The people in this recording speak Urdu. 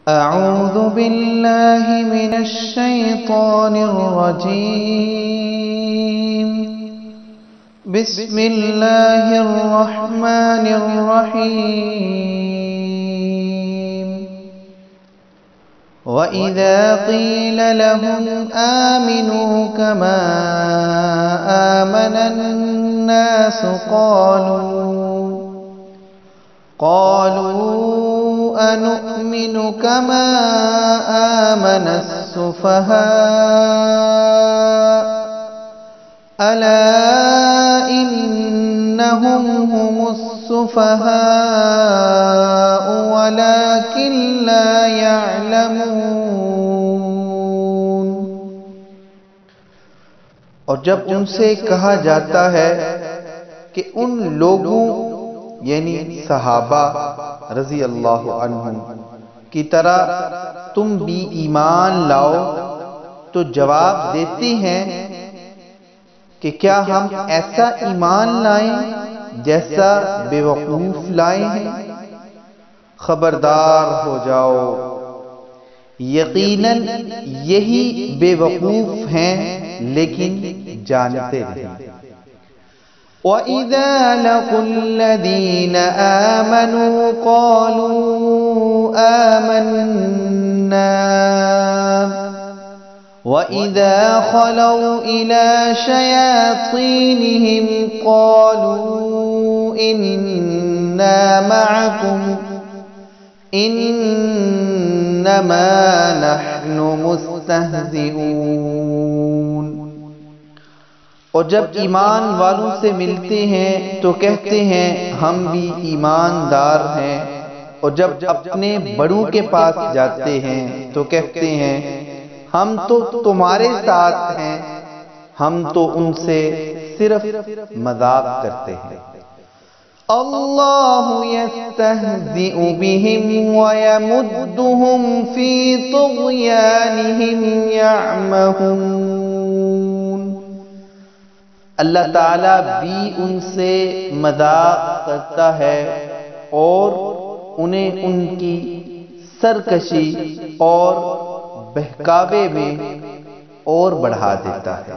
أعوذ بالله من الشيطان الرجيم. بسم الله الرحمن الرحيم. وإذا قيل لهم آمنوا كما آمن الناس قالوا أنؤمن كما آمن السفهاء ألا إنهم هم السفهاء ولكن لا يعلمون. اور جب ان سے کہا جاتا ہے کہ ان لوگوں یعنی صحابہ رضی اللہ عنہم کی طرح تم بھی ایمان لاؤ، تو جواب دیتے ہیں کہ کیا ہم ایسا ایمان لائیں جیسا بے وقوف لائے ہیں؟ خبردار ہو جاؤ، یقیناً یہی بے وقوف ہیں لیکن جانتے نہیں. وَإِذَا لَقُوا الَّذِينَ آمَنُوا قَالُوا آمَنَّا وَإِذَا خَلَوْا إِلَى شَيَاطِينِهِمْ قَالُوا إِنَّا مَعَكُمْ إِنَّمَا نَحْنُ مُسْتَهْزِئُونَ. اور جب ایمان والوں سے ملتے ہیں تو کہتے ہیں ہم بھی ایماندار ہیں، اور جب اپنے بڑوں کے پاس جاتے ہیں تو کہتے ہیں ہم تو تمہارے ساتھ ہیں، ہم تو ان سے صرف مذاق کرتے ہیں. اللہ یستہزئ بہم ویمدہم فی طغیانہم یعمہون. اللہ تعالیٰ بھی ان سے مذاق کرتا ہے اور انہیں ان کی سرکشی اور بہکاوے میں اور بڑھا دیتا ہے.